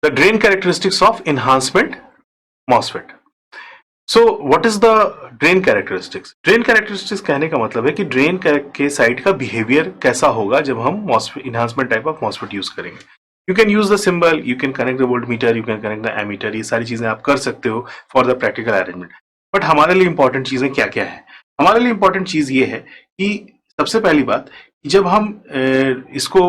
The drain characteristics of enhancement MOSFET. So what is the drain characteristics? Drain characteristics कहने का मतलब है कि ड्रेन के साइड का बिहेवियर कैसा होगा जब हम enhancement type of MOSFET use करेंगे. You can use the symbol, you can connect the voltmeter, you can connect the ammeter, ये सारी चीजें आप कर सकते हो for the practical arrangement. But हमारे लिए इंपॉर्टेंट चीजें क्या क्या है? हमारे लिए इंपॉर्टेंट चीज ये है कि सबसे पहली बात, जब हम इसको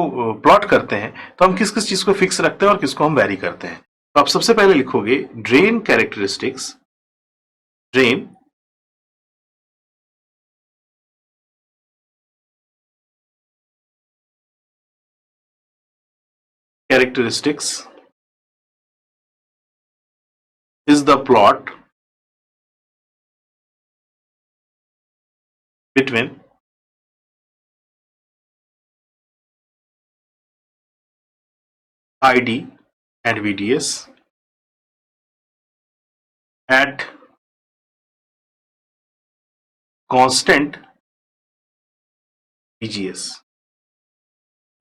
प्लॉट करते हैं तो हम किस किस चीज को फिक्स रखते हैं और किसको हम वैरी करते हैं. तो आप सबसे पहले लिखोगे drain characteristics, drain characteristics is the plot between ID and VDS at constant VGS.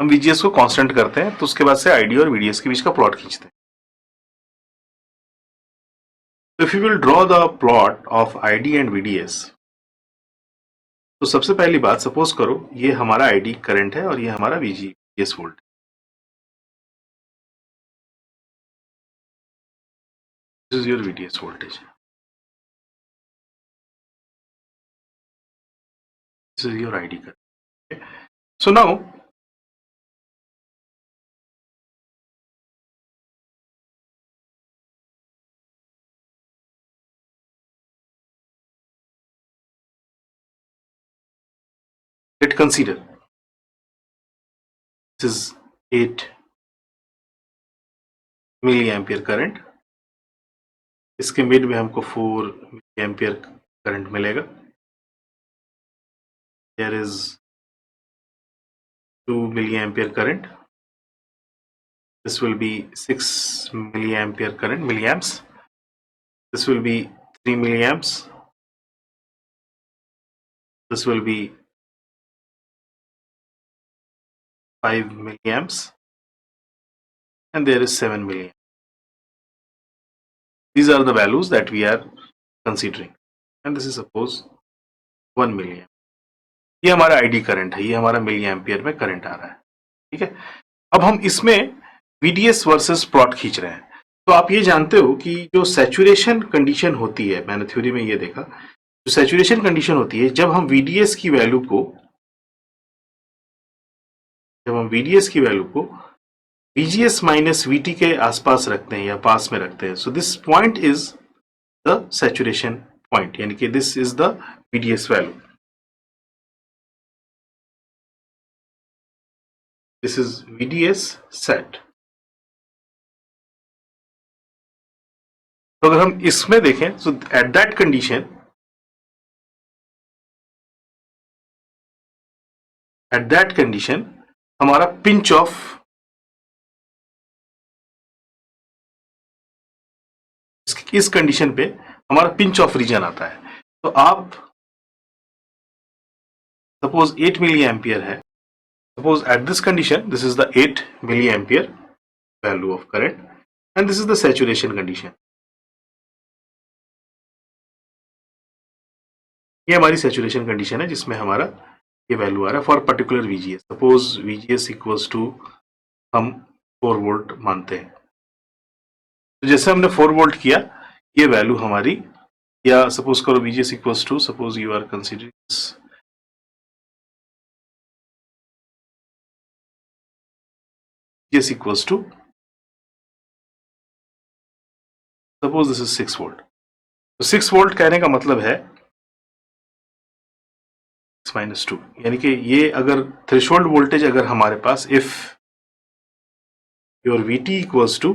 हम VGS को कांस्टेंट करते हैं तो उसके बाद से ID और VDS के बीच का प्लॉट खींचते हैं. तो if you will draw the plot of ID and VDS, तो सबसे पहली बात, सपोज करो ये हमारा ID करंट है और ये हमारा VGS volt. This is your VDS voltage. This is your ID current. So now let's consider this is 8 milliampere current. इसके मिड में हमको 4 milliampere करंट मिलेगा. There is 2 milliampere current. This will be 6 milliampere current, milliamps. This will be 3 milliamps. This will be 5 milliamps, and there is 7 milliamps. These are the values that we are considering, and this is suppose 1 milliamp. ये हमारा ID current है, ये हमारा milli ampere में current आ रहा है. ठीक है. अब हम इसमें VDS वर्सेस प्लॉट खींच रहे हैं. तो आप ये जानते हो कि जो सैचुरेशन कंडीशन होती है, मैंने थ्योरी में ये देखा, जो सैचुरेशन कंडीशन होती है जब हम VDS की वैल्यू को VGS माइनस VT के आसपास रखते हैं या पास में रखते हैं, so this point is the saturation point, यानी कि this is the VDS value. This is VDS set. तो अगर हम इसमें देखें, सो एट दैट कंडीशन हमारा पिंच ऑफ इस कंडीशन पे हमारा पिंच ऑफ रीजन आता है. तो आप सपोज 8 मिली एम्पियर है. Suppose at this condition this is the 8 milli ampere value of current and this is the saturation condition. ये हमारी सैचुरेशन कंडीशन है जिसमें हमारा ये वैल्यू आ रहा है for particular VGS. Suppose VGS equals to हम 4 वोल्ट मानते हैं. तो जैसे हमने 4 वोल्ट किया, ये वैल्यू हमारी, या सपोज करो VGS equals to, suppose you are considering VGS equals to, suppose this is 6 volt. तो 6 वोल्ट कहने का मतलब है -2, यानी कि ये अगर थ्रेशोल्ड वोल्टेज अगर हमारे पास, if your VT equals to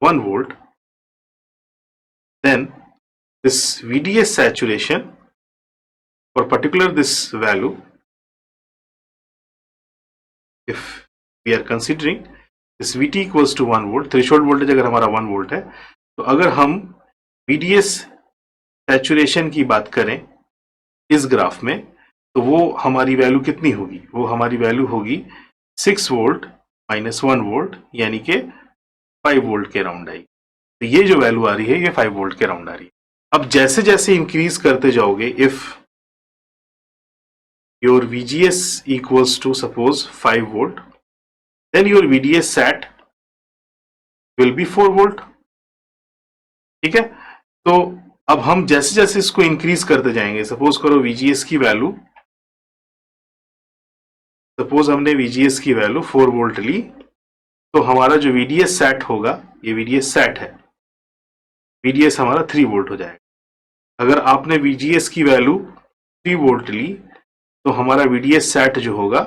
1 volt, then this VDS saturation for particular this value, if we are considering this VT equals to 1 volt, threshold voltage अगर हमारा 1 volt है, तो अगर हम VDS saturation की बात करें इस ग्राफ में, तो वो हमारी वैल्यू कितनी होगी? वो हमारी वैल्यू होगी 6 वोल्ट -1 वोल्ट यानी कि 5 वोल्ट के राउंड आएगी। तो ये जो वैल्यू आ रही है ये 5 वोल्ट के राउंड आ रही है। अब जैसे जैसे इंक्रीज करते जाओगे, if your VGS equals to suppose 5 volt, then your VDS sat will be 4 volt। ठीक है, तो अब हम जैसे जैसे इसको इंक्रीज करते जाएंगे, सपोज करो VGS की वैल्यू, सपोज हमने VGS की वैल्यू 4 वोल्ट ली, तो हमारा जो VDS सेट होगा, ये VDS सेट है, VDS हमारा 3 वोल्ट हो जाएगा। अगर आपने VGS की वैल्यू 3 वोल्ट ली तो हमारा VDS सेट जो होगा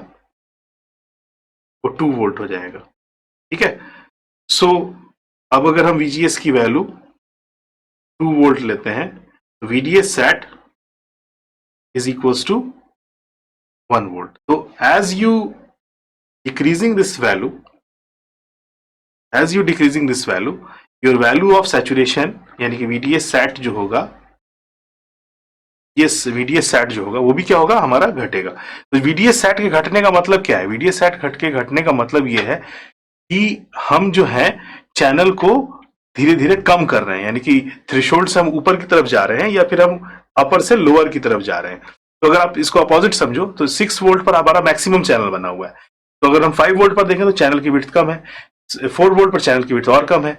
वो 2 वोल्ट हो जाएगा। ठीक है, सो अब अगर हम VGS की वैल्यू 2 वोल्ट लेते हैं तो VDS set is equals to 1 volt। तो as you decreasing this value, your value of saturation यानी कि VDS sat जो होगा, yes VDS sat जो होगा वो भी क्या होगा, हमारा घटेगा। तो VDS sat के घटने का मतलब क्या है? VDS sat घटने का मतलब ये है कि हम जो है चैनल को धीरे धीरे कम कर रहे हैं, यानी कि थ्रेशोल्ड से हम ऊपर की तरफ जा रहे हैं या फिर हम अपर से लोअर की तरफ जा रहे हैं। तो अगर आप इसको अपोजिट समझो तो 6 वोल्ट पर हमारा मैक्सिमम चैनल बना हुआ है, तो अगर हम 5 वोल्ट पर देखें तो चैनल की विड्थ कम है, 4 वोल्ट पर चैनल की विड्थ और कम है,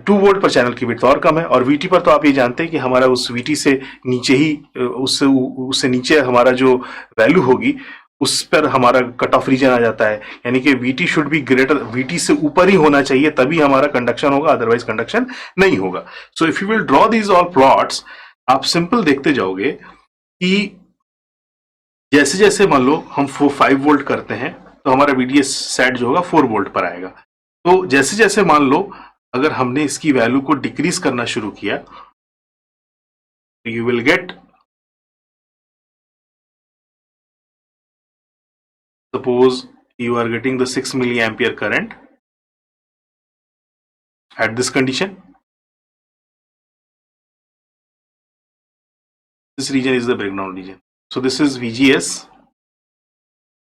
2 वोल्ट पर चैनल की विड्थ और कम है, और VT पर तो आप ये जानते हैं कि हमारा उस VT से नीचे ही उससे नीचे हमारा जो वैल्यू होगी उस पर हमारा कट ऑफ रीजन आ जाता है, यानी कि VT should be greater, VT से ऊपर ही होना चाहिए तभी हमारा कंडक्शन होगा, अदरवाइज कंडक्शन नहीं होगा। So if you will draw these all plots, आप सिंपल देखते जाओगे कि जैसे जैसे मान लो हम 5 वोल्ट करते हैं तो हमारा VDS सेट जो होगा 4 वोल्ट पर आएगा। तो जैसे जैसे मान लो अगर हमने इसकी वैल्यू को डिक्रीज करना शुरू किया तो you will get, suppose you are getting the 6 milliampere current at this condition. This region is the breakdown region. So this is VGS,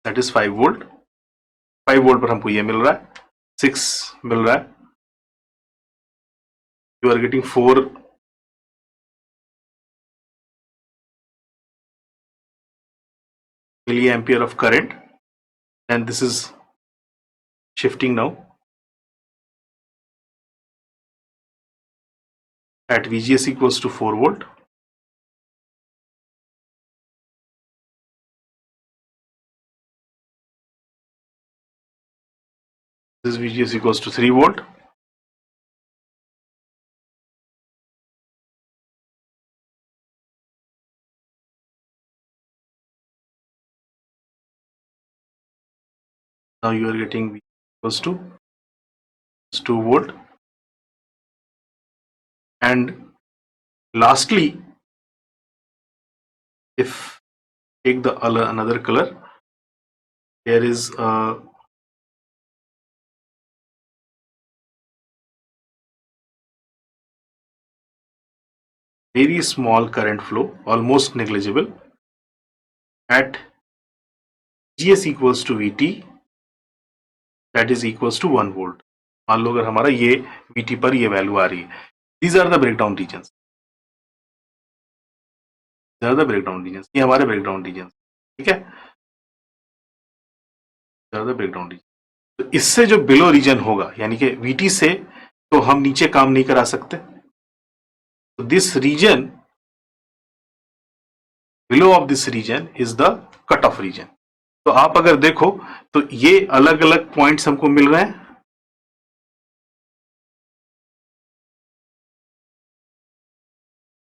that is 5 volt। 5 volt पर हमको ये मिल रहा है, 6 मिल रहा है, you are getting 4 milliampere of current, and this is shifting now at VGS equals to 4 volt। This is VGS equals to 3 volt। Now you are getting V equals to 2 volt, and lastly if take the another color, there is a very small current flow, almost negligible, at GS equals to VT, that is equals to 1 volt। मान लो अगर हमारा ये VT पर ये value आ रही है, these are the breakdown regions, these are the breakdown regions, ये हमारे breakdown regions। ठीक है, these are the breakdown regions। तो इससे जो बिलो रीजन होगा यानी कि VT से तो हम नीचे काम नहीं करा सकते, तो this region, below of this region is the cut off region. तो आप अगर देखो तो ये अलग अलग पॉइंट्स हमको मिल रहे हैं,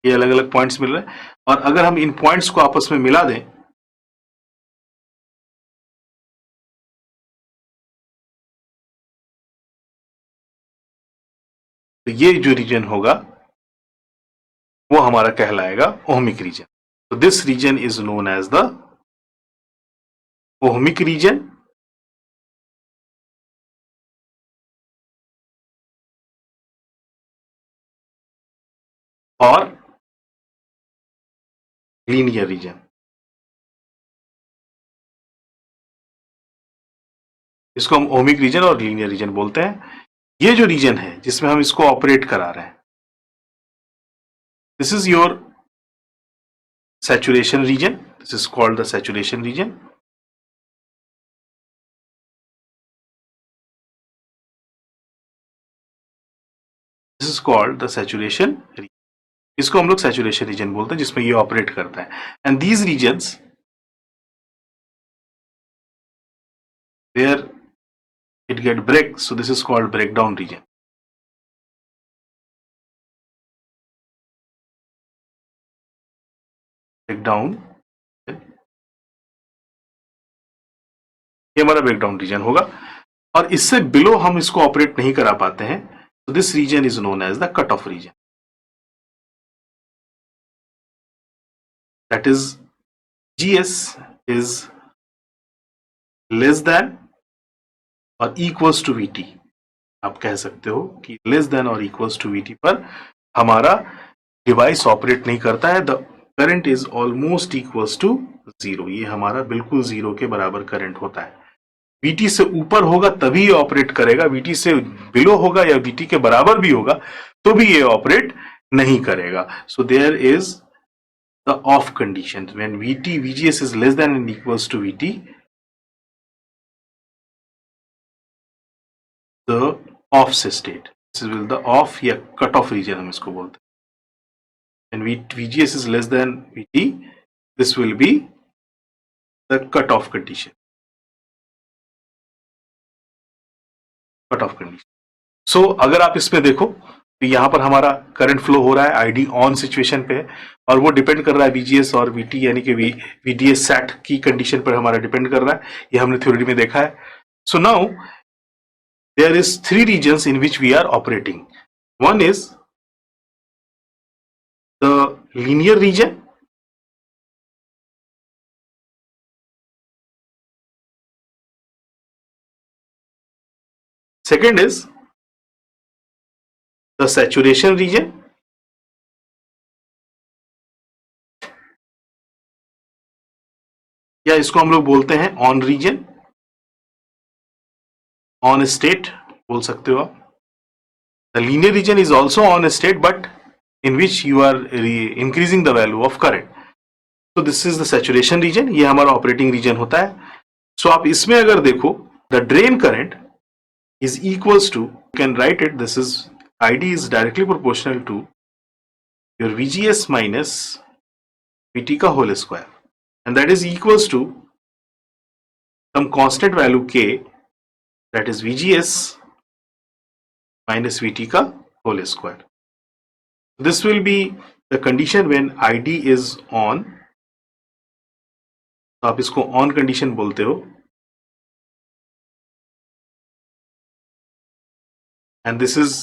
ये अलग अलग पॉइंट्स मिल रहे हैं, और अगर हम इन पॉइंट्स को आपस में मिला दें तो ये जो रीजन होगा वो हमारा कहलाएगा ओहमिक रीजन। तो this region is known as the ohmic region, और लीनियर रीजन। इसको हम ओमिक रीजन और लीनियर रीजन बोलते हैं। ये जो रीजन है जिसमें हम इसको ऑपरेट करा रहे हैं, this is your saturation region. This is called the saturation region. This is called the saturation region. इसको हम लोग saturation region बोलते हैं जिसमें ये ऑपरेट करता है. And these regions where it get break, so this is called breakdown region. Breakdown, ये हमारा ब्रेकडाउन रीजन होगा और इससे बिलो हम इसको ऑपरेट नहीं करा पाते हैं, तो this region is known as the cut off region. That is GS is less than और equals to VT. आप कह सकते हो कि लेस देन और इक्वल्स टू VT पर हमारा डिवाइस ऑपरेट नहीं करता है. The current is almost equals to 0. ये हमारा बिल्कुल 0 के बराबर करंट होता है. VT से ऊपर होगा तभी ये ऑपरेट करेगा, VT से बिलो होगा या VT के बराबर भी होगा तो भी ये ऑपरेट नहीं करेगा. So there is the off condition. When VGS is less than and equals to VT, the off state. This is the off या cut off region हम इसको बोलते हैं. And VGS is less than VT, this will be the cut off condition. Cut off condition. So अगर आप इसमें देखो तो यहाँ पर हमारा करंट फ्लो हो रहा है ID ऑन सिचुएशन पे और वो डिपेंड कर रहा है VGS और VT यानी कि VDS सेट की कंडीशन पर हमारा डिपेंड कर रहा है. ये हमने थ्योरी में देखा है. So now there is 3 regions in which we are operating. One is the linear region, second is the saturation region, या इसको हम लोग बोलते हैं ऑन रीजन, ऑन स्टेट बोल सकते हो आप. The linear region is also on a state but in which you are increasing the value of current. So this is the saturation region. ये हमारा ऑपरेटिंग रीजन होता है. So आप इसमें अगर देखो the drain current is equals to, you can write it, this is ID is directly proportional to your VGS minus VT का whole square, and that is equals to some constant value K, that is VGS minus VT का whole square. This will be the condition when ID is on. तो आप इसको on condition बोलते हो. And this is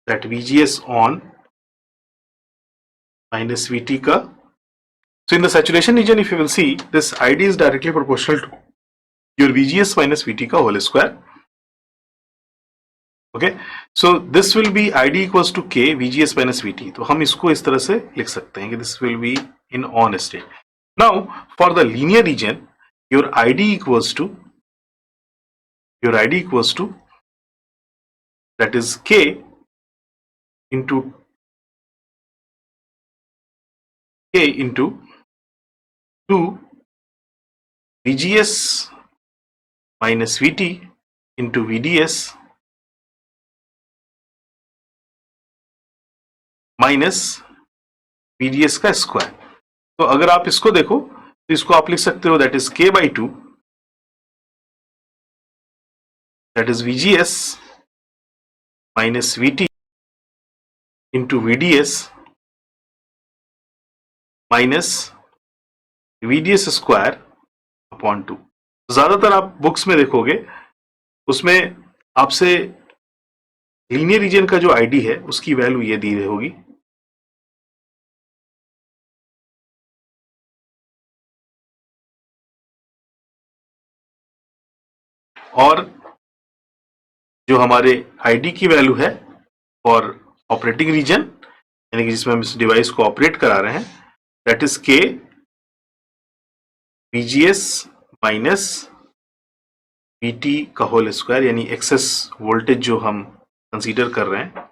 that VGS on minus VT ka. So in the saturation region, if you will see, this ID is directly proportional to your VGS minus VT ka whole square. Okay, so this will be ID equals to K VGS minus VT. तो हम इसको इस तरह से लिख सकते हैं कि this will be in on state. Now for the linear region, your ID equals to that is K into 2 VGS minus VT into VDS minus VDS का स्क्वायर. तो अगर आप इसको देखो तो इसको आप लिख सकते हो that is K by 2, that is VGS minus VT into VDS minus VDS square upon 2. ज्यादातर आप बुक्स में देखोगे उसमें आपसे लीनियर रीजन का जो आईडी है उसकी वैल्यू ये दी होगी. और जो हमारे आईडी की वैल्यू है फॉर ऑपरेटिंग रीजन यानी कि जिसमें हम इस डिवाइस को ऑपरेट करा रहे हैं, that is K VGS minus VT का होल स्क्वायर यानी एक्सेस वोल्टेज जो हम कंसीडर कर रहे हैं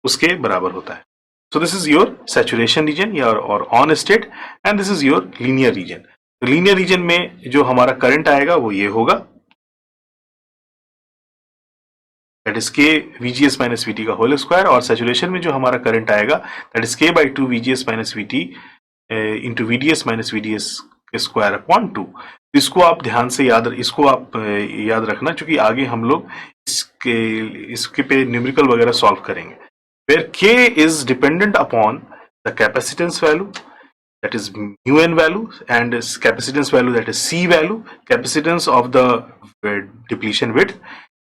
उसके बराबर होता है. So this is your saturation region या और on state and this is your linear region. तो linear region में जो हमारा करंट आएगा वो ये होगा, that is k VGS minus VT का होल स्क्वायर, और saturation में जो हमारा करंट आएगा that is k by 2 VGS minus VT into VDS minus VDS square upon 2. इसको आप ध्यान से याद रखना, क्योंकि आगे हम लोग इसके पे न्यूमेरिकल वगैरह सॉल्व करेंगे. Where k is dependent upon the capacitance value, that is mu n value, and capacitance value, that is C value, capacitance of the depletion width,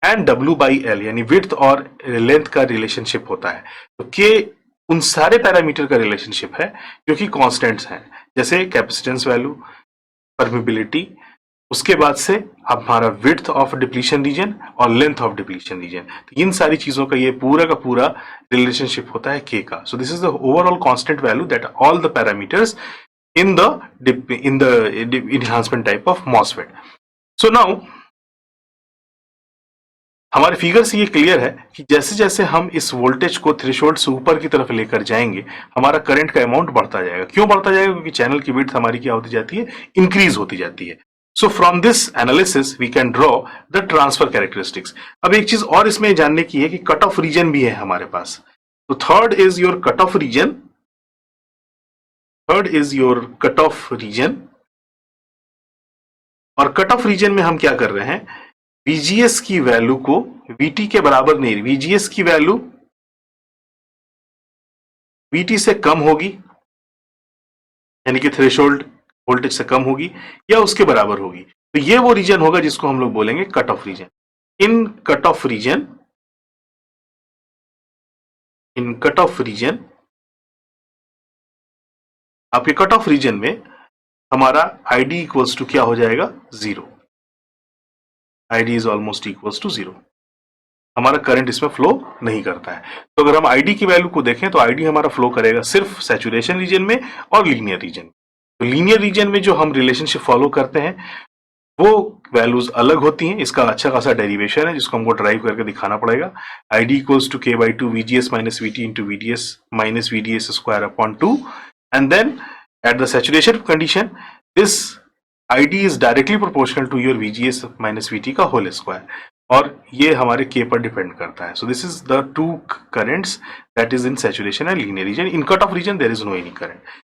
and W by L यानी width और length का relationship होता है. तो k उन सारे parameter का relationship है जो कि कॉन्स्टेंट्स हैं, जैसे कैपेसिटेंस वैल्यू, परमिबिलिटी, उसके बाद से हमारा विड्थ ऑफ डिप्लीशन रीजन और लेंथ ऑफ डिप्लीशन रीजन. तो इन सारी चीजों का ये पूरा का पूरा रिलेशनशिप होता है के का. So this is the overall constant value that all the parameters in the enhancement type of MOSFET. So now हमारे फिगर से ये क्लियर है कि जैसे जैसे हम इस वोल्टेज को थ्रेशोल्ड से ऊपर की तरफ लेकर जाएंगे हमारा करंट का अमाउंट बढ़ता जाएगा. क्यों बढ़ता जाएगा? क्योंकि चैनल की विड्थ हमारी क्या होती जाती है, इंक्रीज होती जाती है. So from this analysis we can draw the transfer characteristics. अब एक चीज और इसमें जानने की है कि कट ऑफ रीजन भी है हमारे पास. तो third is your cut off region, और कट ऑफ रीजन में हम क्या कर रहे हैं, VGS की वैल्यू को VT के बराबर नहीं, VGS की वैल्यू VT से कम होगी, यानी कि थ्रेशोल्ड वोल्टेज से कम होगी या उसके बराबर होगी. तो ये वो रीजन होगा जिसको हम लोग बोलेंगे कट ऑफ रीजन. इन कट ऑफ रीजन आपके कट ऑफ रीजन में हमारा ID इक्वल्स टू क्या हो जाएगा, 0. ID is almost equals to 0. हमारा करंट इसमें फ्लो नहीं करता है. तो अगर हम ID की वैल्यू को देखें तो ID हमारा फ्लो करेगा सिर्फ सैचुरेशन रीजन में और लीनियर रीजन में. तो लीनियर रीजन में जो हम रिलेशनशिप फॉलो करते हैं वो वैल्यूज अलग होती हैं. इसका अच्छा खासा डेरिवेशन है जिसको हमको ड्राइव करके दिखाना पड़ेगा. ID equals to k by 2 VGS minus VT into VDS minus VDS square upon 2, and then at the saturation condition this ID is directly proportional to your VGS minus VT का whole square, और ये हमारे k पर depend करता है. So this is the two currents that is in saturation and linear region. In cut off region there is no any current.